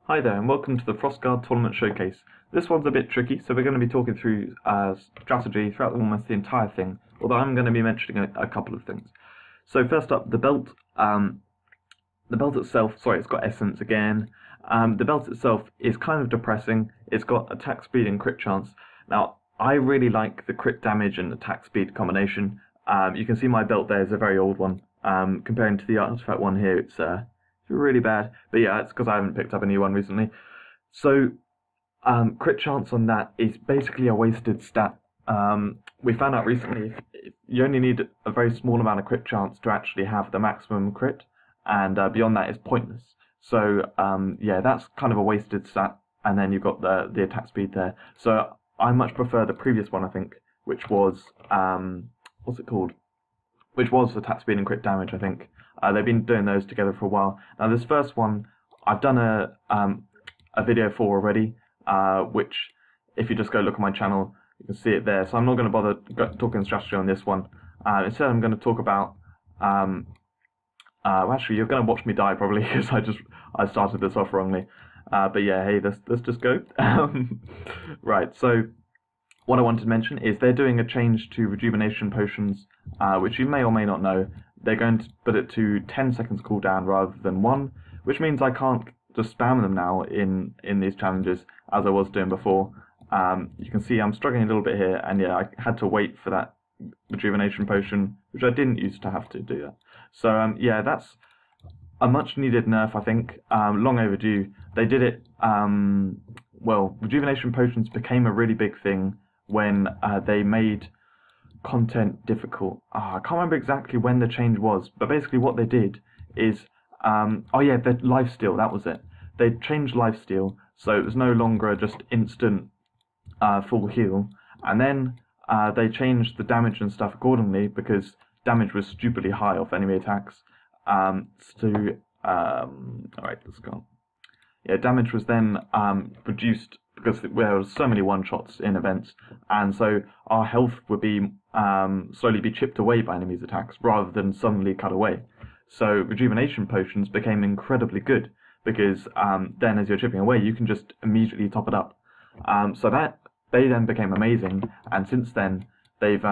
Hi there, and welcome to the Frostguard Tournament Showcase. This one's a bit tricky, so we're going to be talking through strategy throughout almost the entire thing, although I'm going to be mentioning a couple of things. So first up, the belt. The belt itself, sorry, it's got essence again. The belt itself is kind of depressing. It's got attack speed and crit chance. Now, I really like the crit damage and attack speed combination. You can see my belt there is a very old one. Comparing to the artifact one here, it's really bad, but yeah, it's because I haven't picked up a new one recently. So crit chance on that is basically a wasted stat. We found out recently you only need a very small amount of crit chance to actually have the maximum crit, and beyond that is pointless. So yeah, that's kind of a wasted stat, and then you've got the attack speed there. So I much prefer the previous one, I think, which was what's it called? Which was attack speed and crit damage, I think. They've been doing those together for a while. Now this first one, I've done a video for already, which if you just go look at my channel, you can see it there. So I'm not going to bother talking strategy on this one. Instead I'm going to talk about, well, actually you're going to watch me die probably, because I started this off wrongly. But yeah, hey, let's just go. Right, so what I wanted to mention is they're doing a change to rejuvenation potions, which you may or may not know. They're going to put it to 10 seconds cooldown rather than 1, which means I can't just spam them now in these challenges as I was doing before. You can see I'm struggling a little bit here, and yeah, I had to wait for that rejuvenation potion, which I didn't used to have to do that. So yeah, that's a much needed nerf, I think. Long overdue. They did it, well, rejuvenation potions became a really big thing when they made content difficult. I can't remember exactly when the change was, but basically what they did is, oh yeah, the lifesteal, that was it. They changed lifesteal, so it was no longer just instant full heal, and then they changed the damage and stuff accordingly, because damage was stupidly high off enemy attacks. Alright, let's go on. Yeah, damage was then reduced because there was so many one-shots in events, and so our health would be slowly be chipped away by enemies' attacks rather than suddenly cut away. So rejuvenation potions became incredibly good, because then as you're chipping away, you can just immediately top it up. So that they then became amazing, and since then they've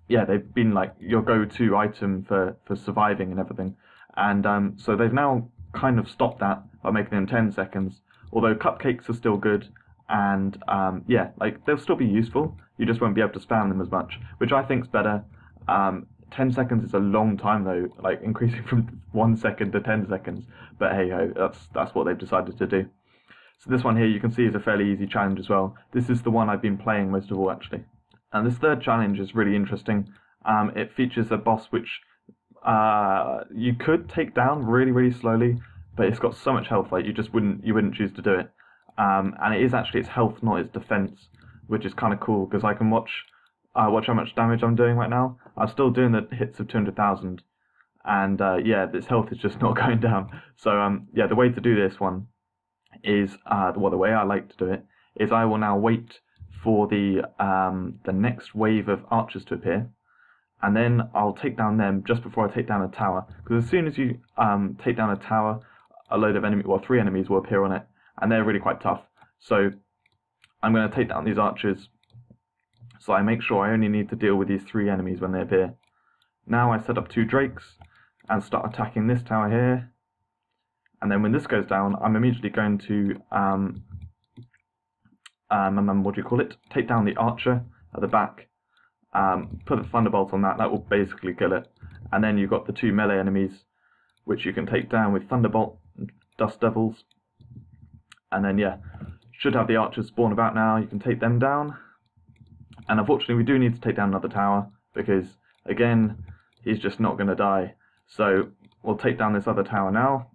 yeah, they've been like your go-to item for surviving and everything. And so they've now kind of stopped that by making them 10 seconds. Although cupcakes are still good, and yeah, like they'll still be useful. You just won't be able to spam them as much, which I think's better. 10 seconds is a long time though, like increasing from 1 second to 10 seconds. But hey ho, that's what they've decided to do. So this one here you can see is a fairly easy challenge as well. This is the one I've been playing most of all actually. And this third challenge is really interesting. It features a boss which you could take down really slowly, but it's got so much health, like you wouldn't choose to do it. And it is actually its health, not its defense, which is kind of cool, because I can watch how much damage I'm doing right now. I'm still doing the hits of 200,000, and yeah, this health is just not going down. So yeah, the way to do this one is, well, the way I like to do it is I will now wait for the next wave of archers to appear, and then I'll take down them just before I take down a tower. Because as soon as you take down a tower, a load of enemies, well, 3 enemies will appear on it, and they're really quite tough. So I'm going to take down these archers, so I make sure I only need to deal with these 3 enemies when they appear. Now I set up 2 drakes and start attacking this tower here, and then when this goes down, I'm immediately going to what do you call it? Take down the archer at the back. Put a thunderbolt on that. That will basically kill it. And then you've got the 2 melee enemies, which you can take down with thunderbolt and dust devils. And then yeah, should have the archers spawn about now. You can take them down. And unfortunately, we do need to take down another tower, because again, he's just not going to die. So we'll take down this other tower now.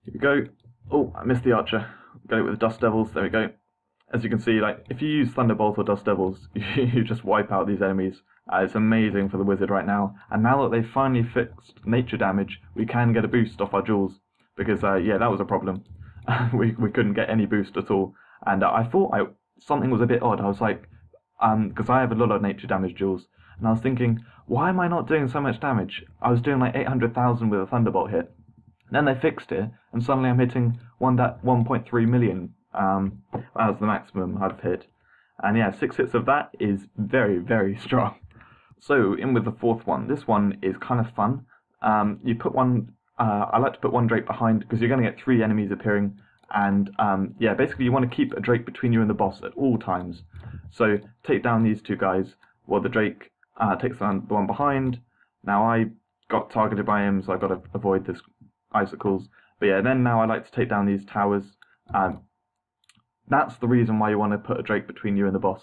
Here we go. Oh, I missed the archer. Got it with the dust devils. There we go. As you can see, like if you use thunderbolt or dust devils, you just wipe out these enemies. It's amazing for the wizard right now. And now that they've finally fixed nature damage, we can get a boost off our jewels, because yeah, that was a problem. we couldn't get any boost at all. And I thought something was a bit odd. I was like, because I have a lot of nature damage jewels, and I was thinking, why am I not doing so much damage? I was doing like 800,000 with a Thunderbolt hit. Then they fixed it, and suddenly I'm hitting 1.3 million. That was the maximum I've hit. And yeah, 6 hits of that is very, very strong. So, in with the fourth one. This one is kind of fun. You put one, I like to put one Drake behind, because you're going to get 3 enemies appearing. And yeah, basically you want to keep a Drake between you and the boss at all times. So, take down these 2 guys, while the Drake takes down the one behind. Now I got targeted by him, so I've got to avoid this icicles. But yeah, then now I like to take down these towers. That's the reason why you want to put a Drake between you and the boss.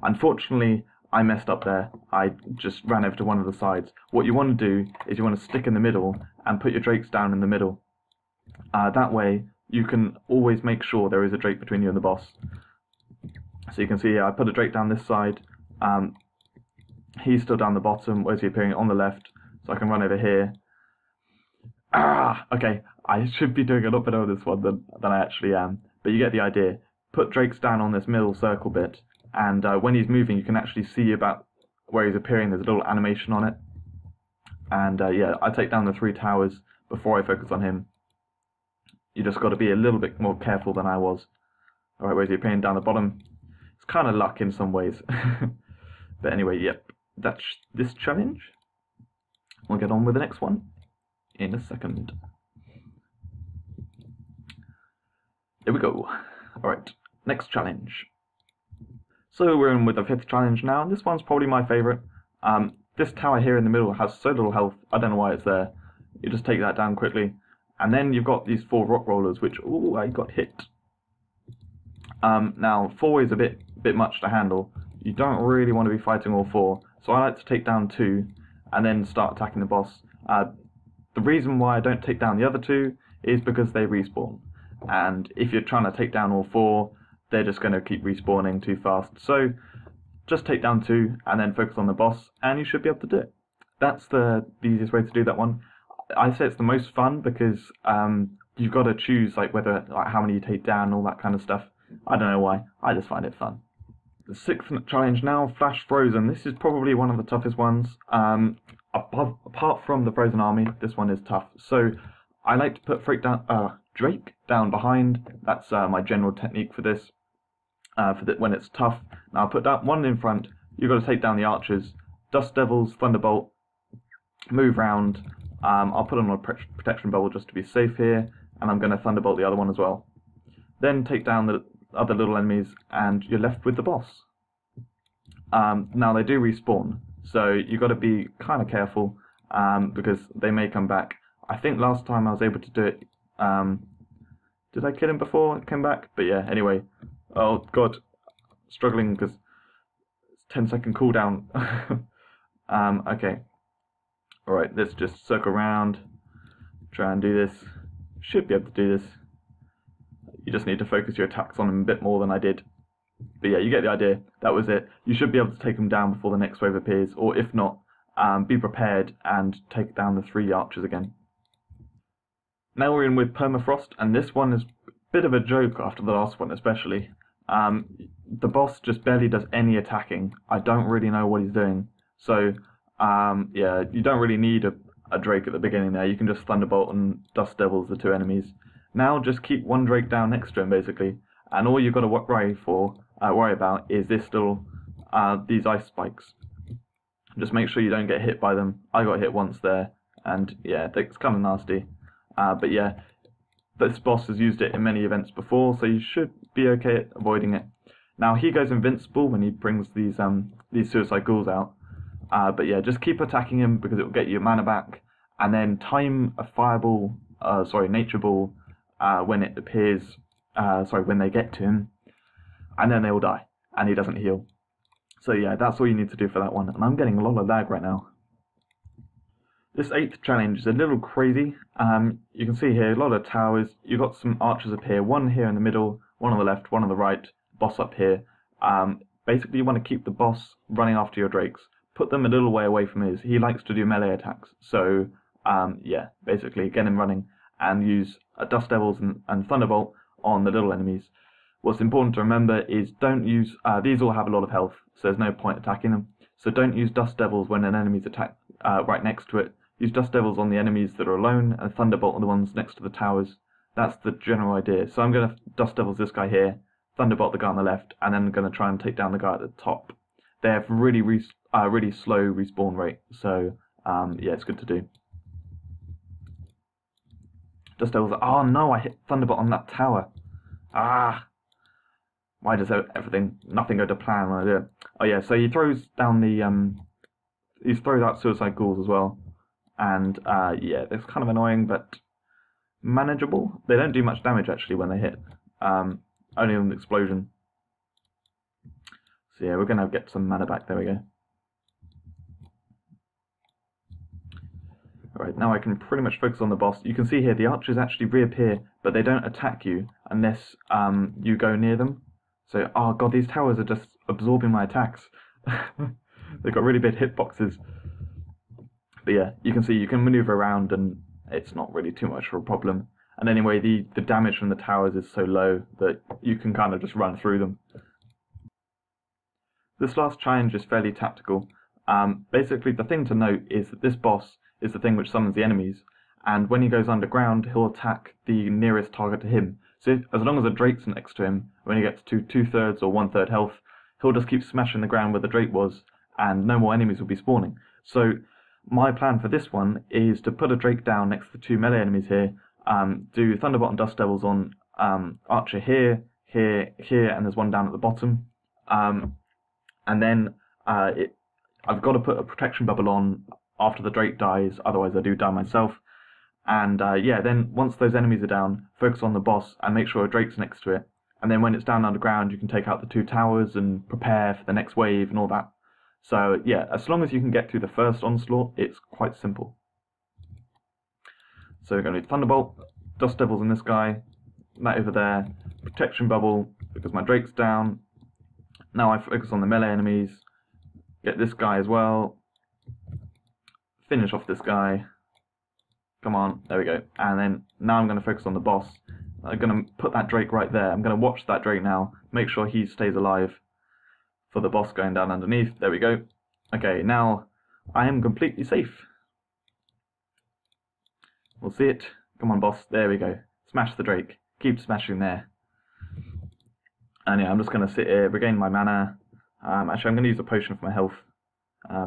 Unfortunately, I messed up there. I just ran over to one of the sides. What you want to do is you want to stick in the middle and put your Drakes down in the middle. That way, you can always make sure there is a Drake between you and the boss. So you can see here, I put a Drake down this side. He's still down the bottom. Where's he appearing? On the left. So I can run over here. Okay, I should be doing a lot better with this one than I actually am. But you get the idea. Put Drakes down on this middle circle bit, and when he's moving, you can actually see about where he's appearing. There's a little animation on it. And yeah, I take down the 3 towers before I focus on him. You just got to be a little bit more careful than I was. Alright, where's he appearing? Down the bottom. It's kind of luck in some ways. But anyway, yep, that's this challenge. We'll get on with the next one in a second. Here we go. Alright, next challenge. So we're in with the 5th challenge now, and this one's probably my favourite. This tower here in the middle has so little health, I don't know why it's there. You just take that down quickly. And then you've got these 4 rock rollers, which, ooh, I got hit. Now, 4 is a bit much to handle. You don't really want to be fighting all 4, so I like to take down 2, and then start attacking the boss. The reason why I don't take down the other 2 is because they respawn. And if you're trying to take down all 4, they're just going to keep respawning too fast. So just take down 2 and then focus on the boss, and you should be able to do it. That's the easiest way to do that one. I say it's the most fun because you've got to choose like whether how many you take down, all that kind of stuff. I don't know why. I just find it fun. The 6th challenge now, Flash Frozen. This is probably one of the toughest ones. Apart from the Frozen Army, this one is tough. So I like to put Drake down behind. That's my general technique for this. When it's tough. Now I'll put that one in front. You've got to take down the archers. Dust Devils, Thunderbolt. Move round. I'll put on a protection bubble just to be safe here. And I'm going to Thunderbolt the other one as well. Then take down the other little enemies, and you're left with the boss. Now they do respawn, so you've got to be kind of careful because they may come back. I think last time I was able to do it. Did I kill him before it came back? But yeah, anyway. Oh god, struggling because it's 10-second cooldown. Okay. Alright, let's just circle around, try and do this. Should be able to do this. You just need to focus your attacks on him a bit more than I did. But yeah, you get the idea. That was it. You should be able to take them down before the next wave appears, or if not, be prepared and take down the 3 archers again. Now we're in with Permafrost, and this one is a bit of a joke after the last one especially. The boss just barely does any attacking. I don't really know what he's doing. So, yeah, you don't really need a Drake at the beginning there. You can just Thunderbolt and Dust Devils, the 2 enemies. Now just keep one Drake down next to him basically, and all you've got to worry about is these ice spikes. Just make sure you don't get hit by them. I got hit once there, and yeah, it's kind of nasty. But yeah, this boss has used it in many events before, so you should be okay at avoiding it. Now he goes invincible when he brings these suicide ghouls out. But yeah, just keep attacking him because it will get you mana back, and then time a nature ball. When it appears, when they get to him, and then they will die, and he doesn't heal. So yeah, that's all you need to do for that one, and I'm getting a lot of lag right now. This 8th challenge is a little crazy. You can see here, a lot of towers. You've got some archers appear, one here in the middle, one on the left, one on the right, boss up here. Basically you want to keep the boss running after your drakes. Put them a little way away from his. He likes to do melee attacks, so yeah, basically get him running and use Dust Devils and Thunderbolt on the little enemies. What's important to remember is don't use, these all have a lot of health, so there's no point attacking them. So don't use Dust Devils when an enemy's attack right next to it. Use Dust Devils on the enemies that are alone, and Thunderbolt on the ones next to the towers. That's the general idea. So I'm going to Dust Devils this guy here, Thunderbolt the guy on the left, and then I'm going to try and take down the guy at the top. They have really slow respawn rate, so yeah, it's good to do. Dust Devils. Oh no, I hit Thunderbolt on that tower. Ah! Why does nothing go to plan when I do it? Oh yeah, so he throws down the he throws out suicide ghouls as well, and yeah, it's kind of annoying but manageable. They don't do much damage actually when they hit, only on the explosion. So yeah, we're gonna get some mana back. There we go. Alright, now I can pretty much focus on the boss. You can see here the archers actually reappear, but they don't attack you unless you go near them. So, oh god, these towers are just absorbing my attacks. They've got really big hitboxes. But yeah, you can see you can maneuver around and it's not really too much of a problem. And anyway, the damage from the towers is so low that you can kind of just run through them. This last challenge is fairly tactical. Basically, the thing to note is that this boss is the thing which summons the enemies, and when he goes underground, he'll attack the nearest target to him. So as long as a Drake's next to him, when he gets to 2/3 or 1/3 health, he'll just keep smashing the ground where the Drake was, and no more enemies will be spawning. So my plan for this one is to put a Drake down next to the 2 melee enemies here, do Thunderbolt and Dust Devils on Archer here, and there's one down at the bottom, and then I've got to put a protection bubble on after the Drake dies, otherwise I do die myself. And yeah, then once those enemies are down, focus on the boss and make sure a Drake's next to it. And then when it's down underground, you can take out the 2 towers and prepare for the next wave and all that. So yeah, as long as you can get through the first onslaught, it's quite simple. So we're going to do Thunderbolt, Dust Devils in this guy, that over there, protection bubble because my Drake's down. Now I focus on the melee enemies, get this guy as well, finish off this guy. Come on, there we go. And then now I'm going to focus on the boss. I'm going to put that Drake right there. I'm going to watch that Drake now, make sure he stays alive for the boss going down underneath. There we go. Okay, now I am completely safe. We'll see it. Come on, boss. There we go. Smash the Drake. Keep smashing there. And yeah, I'm just going to sit here, regain my mana. Actually, I'm going to use a potion for my health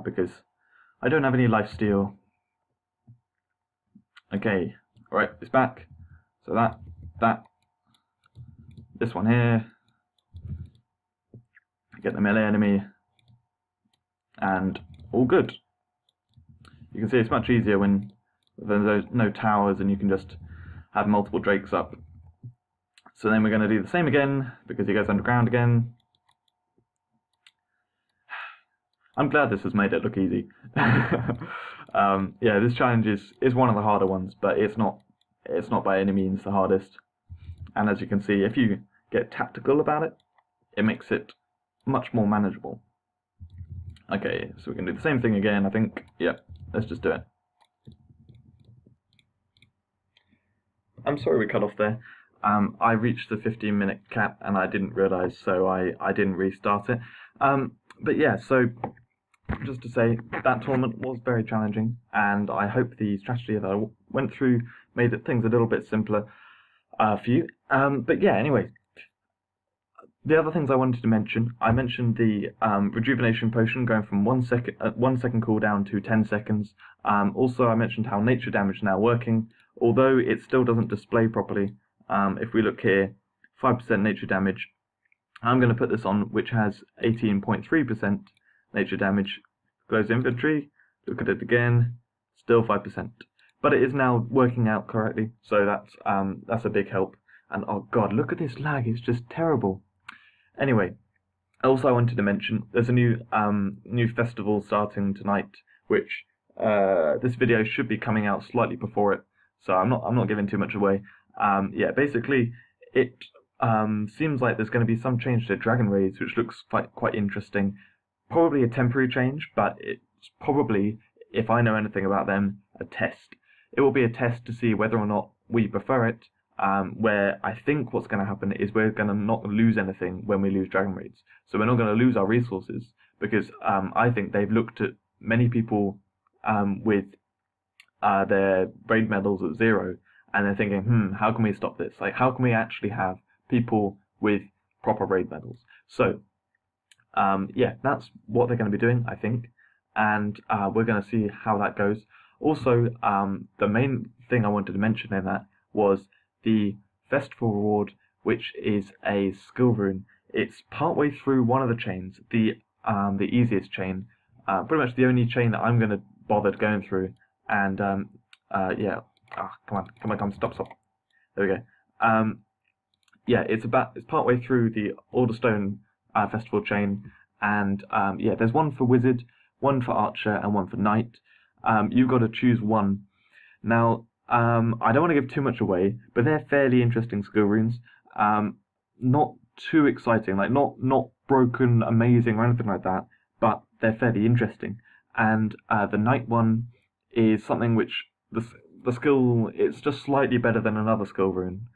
because I don't have any lifesteal. Okay, alright, it's back. So this one here. Get the melee enemy. And all good. You can see it's much easier when there's no towers and you can just have multiple Drakes up. So then we're going to do the same again, because he goes underground again. I'm glad this has made it look easy. Yeah, this challenge is one of the harder ones, but it's not by any means the hardest. And as you can see, if you get tactical about it, it makes it much more manageable. Okay, so we can do the same thing again, I think. Yep, let's just do it. I'm sorry we cut off there. I reached the 15-minute cap and I didn't realise, so I didn't restart it. But yeah, so just to say, that tournament was very challenging, and I hope the strategy that I went through made things a little bit simpler for you. But yeah, anyway, the other things I wanted to mention, I mentioned the rejuvenation potion going from 1 second cooldown to 10 seconds. Also, I mentioned how nature damage is now working, although it still doesn't display properly. If we look here, 5% nature damage. I'm going to put this on, which has 18.3% nature damage. Close inventory, look at it again, still 5%. But it is now working out correctly, so that's a big help. And oh god, look at this lag, it's just terrible. Anyway, also I wanted to mention, there's a new festival starting tonight, which this video should be coming out slightly before it, so I'm not giving too much away. Yeah, basically, it seems like there's going to be some change to dragon raids, which looks quite interesting. Probably a temporary change, but it's probably, if I know anything about them, a test. It will be a test to see whether or not we prefer it, where I think what's going to happen is we're going to not lose anything when we lose dragon raids. So we're not going to lose our resources, because I think they've looked at many people with their raid medals at 0, and they're thinking, how can we stop this? Like, how can we actually have people with proper raid medals? So, yeah, that's what they're going to be doing, I think, and we're going to see how that goes. Also, the main thing I wanted to mention in that was the festival reward, which is a skill rune. It's partway through one of the chains, the easiest chain, pretty much the only chain that I'm going to bother going through. And yeah, come on, stop. There we go. Yeah, it's partway through the Alderstone festival chain, and yeah, there's one for wizard, one for archer, and one for knight. You've got to choose one. Now, I don't want to give too much away, but they're fairly interesting skill runes. Not too exciting, like not broken, amazing, or anything like that, but they're fairly interesting. And the knight one is something which the skill, it's just slightly better than another skill rune.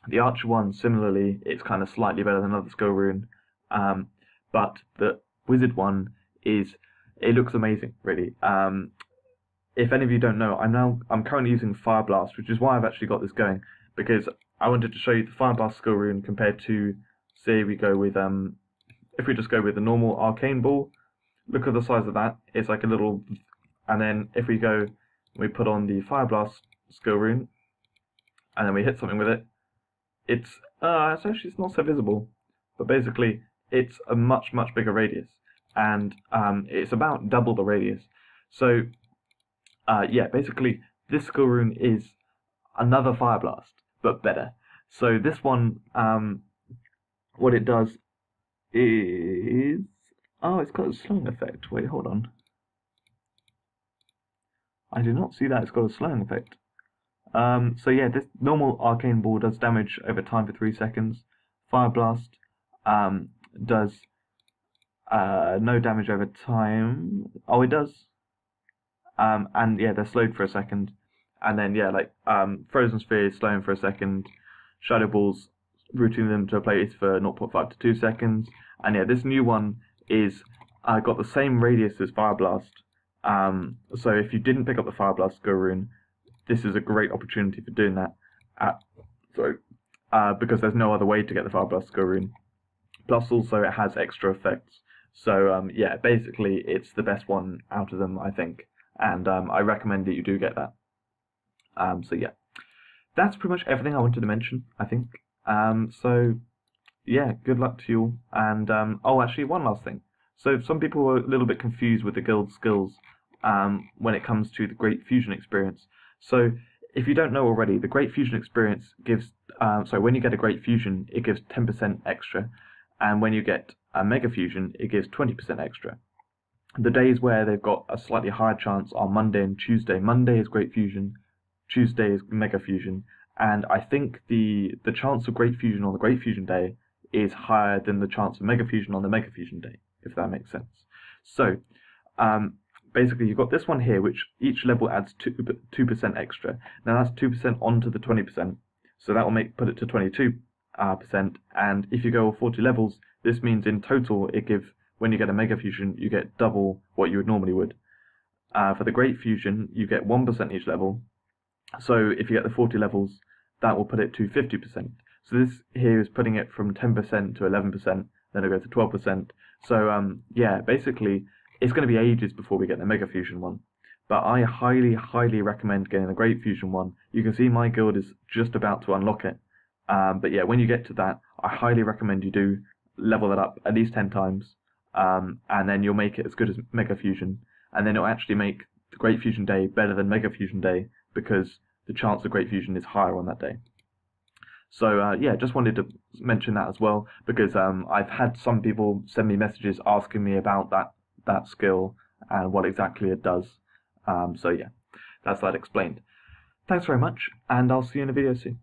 The archer one, similarly, it's kind of slightly better than another skill rune. But the wizard one it looks amazing, really. If any of you don't know, I'm currently using Fire Blast, which is why I've actually got this going, because I wanted to show you the Fire Blast skill rune compared to, say, we go with if we just go with the normal arcane ball. Look at the size of that. It's like a little, and then if we put on the Fire Blast skill rune, and then we hit something with it, it's actually not so visible, but basically it's a much bigger radius, and it's about double the radius. So yeah, basically this skill rune is another Fire Blast, but better. So this one, what it does is, it's got a slowing effect. Wait, hold on. I did not see that it's got a slowing effect. So yeah, this normal arcane ball does damage over time for 3 seconds. Fire Blast does no damage over time. Oh, it does. And yeah, they're slowed for a second. And then yeah, like Frozen Sphere is slowing for a second. Shadow Balls, routing them to a place for 0.5 to 2 seconds. And yeah, this new one is got the same radius as Fire Blast. So if you didn't pick up the Fire Blast skill rune, this is a great opportunity for doing that. Because there's no other way to get the Fire Blast skill rune. Plus also it has extra effects. So yeah, basically it's the best one out of them, I think. And I recommend that you do get that. So yeah, that's pretty much everything I wanted to mention, I think. So yeah, good luck to you all. And oh, actually, one last thing. So some people were a little bit confused with the guild skills when it comes to the Great Fusion experience. So if you don't know already, the Great Fusion experience gives, when you get a Great Fusion, it gives 10% extra. And when you get a Mega Fusion, it gives 20% extra. The days where they've got a slightly higher chance are Monday and Tuesday. Monday is Great Fusion, Tuesday is Mega Fusion, and I think the chance of Great Fusion on the Great Fusion day is higher than the chance of Mega Fusion on the Mega Fusion day, if that makes sense. So, basically you've got this one here, which each level adds 2% extra. Now that's 2% onto the 20%, so that will put it to 22%, and if you go 40 levels, this means in total it gives, when you get a Mega Fusion, you get double what you would normally would. For the Great Fusion, you get 1% each level. So if you get the 40 levels, that will put it to 50%. So this here is putting it from 10% to 11%, then it'll go to 12%. So yeah, basically, it's going to be ages before we get the Mega Fusion one. But I highly recommend getting the Great Fusion one. You can see my guild is just about to unlock it. But yeah, when you get to that, I highly recommend you do level that up at least 10 times. And then you'll make it as good as Mega Fusion. And then it'll actually make the Great Fusion Day better than Mega Fusion Day, because the chance of Great Fusion is higher on that day. So yeah, just wanted to mention that as well, because I've had some people send me messages asking me about that skill and what exactly it does. So yeah, that's that explained. Thanks very much, and I'll see you in a video soon.